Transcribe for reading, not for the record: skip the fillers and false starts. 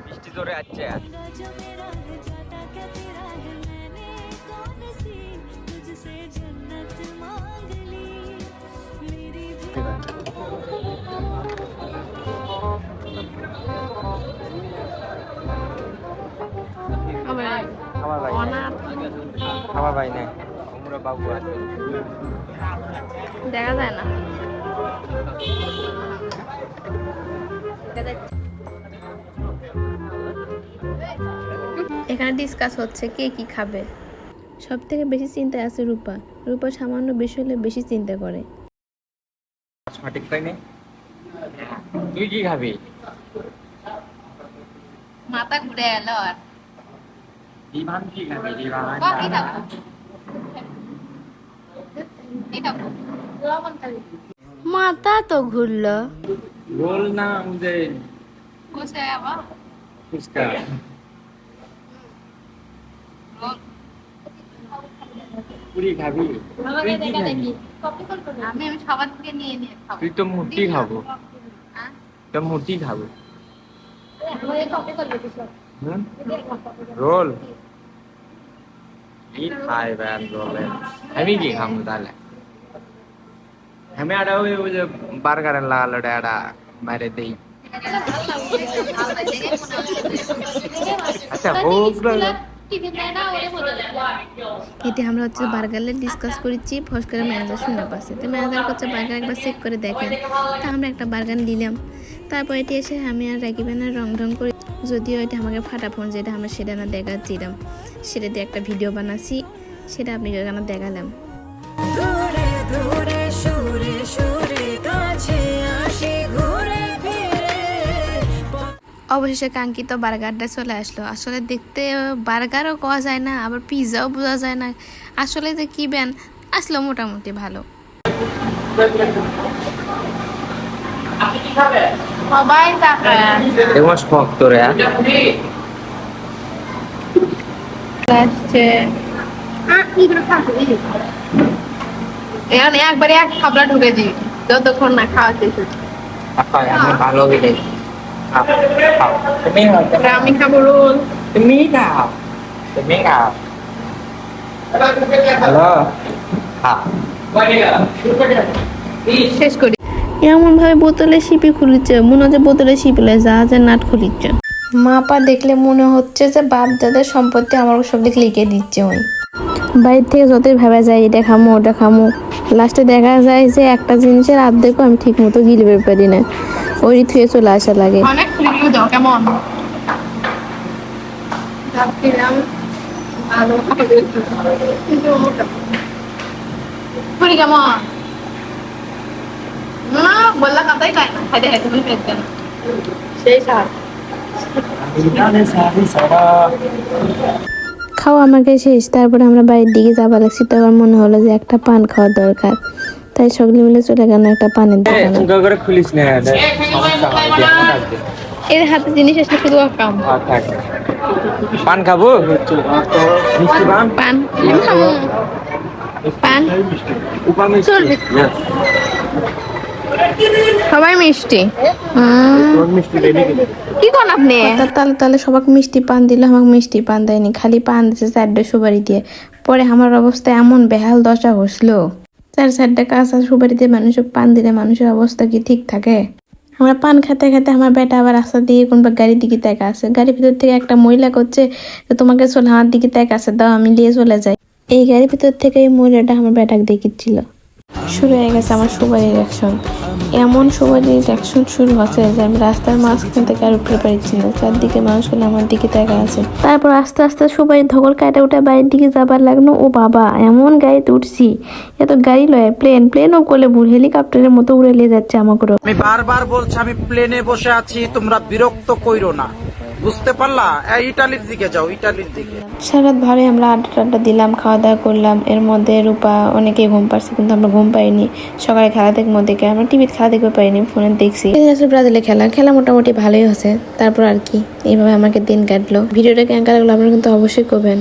বৃষ্টি জোরে আসছে। আমার ভাই নাই, আমরা বাবু আছে, দেখা যায় না। এখানে ডিসকাস হচ্ছে কে কি খাবে। সব থেকে বেশি চিন্তায় আছে রূপা। রূপা সামান্য বিষয় হলে বেশি চিন্তা করে। সঠিক তাই নেই। তুই কি খাবি? মাথা ঘুরে এলো আর ডিভান কি খাবি? ডিভান মাথা তো ঘুরলো। रोल ना मुझे कुछ है अब उसका पूरी खाबी তুই কি খাবি? আমি সবার থেকে নিয়ে নিয়ে খাবো। তুই তো মুটি খাবো। তো মুটি খাবো। রোল কি খাই ব্যান রোলে? আমি কি খাবো তাহলে? আমি আড়া ওই যে বার্গারের লাল আড়া মারে দেই। আচ্ছা হোক এটি আমরা হচ্ছে বার্গারের ডিসকাস করেছি, ফস করে ম্যানেজার শুনে পাচ্ছে। তো ম্যানেজার করছে বার্গার একবার চেক করে দেখেন। তা আমরা একটা বার্গার নিলাম। তারপর এটি এসে আমি আর রাকিবেনের রং ঢং করে, যদিও এটা আমাকে ফাটা ফোন, যেটা আমরা সেটা না দেখাচ্ছিলাম, সেটা দিয়ে একটা ভিডিও বানাচ্ছি, সেটা আপনি কেন দেখালাম। অবশেষে কাঙ্ক্ষিত বার্গারটা চলে আসলো। আসলে দেখতে বার্গারও পাওয়া যায় না, আবার পিৎজাও বোঝা যায় না। আসলে যে কি ব্যান আসলো মোটামুটি ভালো। সবাই একবারে এক খাবলা ঢুকে দিই যতক্ষণ না খাওয়া শেষ হচ্ছে। ভালো আমি খাবো রোল। তুমি খাও হ্যালো শেষ করি। এমন ভাবে বোতলে শিপি খুলিচ্ছে, মনে হচ্ছে বোতলে শিপিলে জাহাজের নাট খুলিচ্ছে। মা পা দেখলে মনে হচ্ছে যে বাপ দাদার সম্পত্তি আমার সব দিকে লিখে দিচ্ছে। ওই বাড়ির থেকে যতই ভাবা যায় এটা খামো ওটা খামো, লাস্টে দেখা যায় যে একটা জিনিসের আর্ধেকও আমি ঠিক মতো গিলবে পারি না, ওই থুয়ে চলে আসা লাগে। অনেক রিভিউ দাও কেমন? কেমন বললা কথাই কয় না, খাইতে খাইতে তুমি পেয়েছেন সেই স্বাদ। খাওয়া আমাকে শেষ। তারপরে আমরা বাড়ির দিকে যাবার লাগছি, তখন মনে হলো যে একটা পান খাওয়া দরকার, তাই সকলে মিলে চলে গেল একটা পানের দোকানে। এর হাতে জিনিস আসলে শুধু কাম। পান খাবো, মিষ্টি পান পান পান সবাই মিষ্টি কি কোন আপনি? তাহলে তাহলে সবাই মিষ্টি পান দিল, আমাকে মিষ্টি পান দেয়নি, খালি পান দিচ্ছে 4টা সুপারি দিয়ে। পরে আমার অবস্থা এমন বেহাল দশা হসলো, 4 কাঁচা সুপারি দিয়ে মানুষের পান দিলে মানুষের অবস্থা কি ঠিক থাকে? আমরা পান খেতে খেতে আমার বেটা আবার রাস্তা দিয়ে কোনবা গাড়ির দিকে তাকা আছে। গাড়ির ভিতর থেকে একটা মহিলা করছে তোমাকে চল আমার দিকে তাকা আছে, দাও আমি নিয়ে চলে যাই। এই গাড়ির ভিতর থেকে এই মহিলাটা আমার বেটাকে দেখিচ্ছিল। শুরু হয়ে গেছে আমার সুপারির অ্যাকশন। এমন সুপারির অ্যাকশন শুরু হচ্ছে যে আমি রাস্তার মাঝখান থেকে আর উঠতে পারছি না, চারদিকে মানুষগুলো আমার দিকে তাকা আছে। তারপর আস্তে আস্তে সুপারির ধকল কাটা উঠে বাড়ির দিকে যাবার লাগলো। ও বাবা, এমন গাড়িতে উঠছি, এত গাড়ি লয় প্লেনও কোলে ভুল হেলিকপ্টারের মতো উড়ে নিয়ে যাচ্ছে আমাকে। আমি বারবার বলছি আমি প্লেনে বসে আছি, তোমরা বিরক্ত কইরো না, বুঝতে পারলা? ইটালির দিকে যাও, ইটালির দিকে। সারাত ভারে আমরা আড্ডা দিলাম, খাওয়া দাওয়া করলাম। এর মধ্যে রূপা অনেকেই ঘুম পাচ্ছে, কিন্তু আমরা ঘুম পাইনি। সকালে খেলা দেখবো দেখে আমরা টিভিতে খেলা দেখতে পাইনি, ফোনে দেখছি। ব্রাজিলের খেলা মোটামুটি ভালোই হচ্ছে। তারপর আর কি, এইভাবে আমাকে দিন কাটলো। ভিডিওটা কেমন লাগলো আপনারা কিন্তু অবশ্যই করবেন।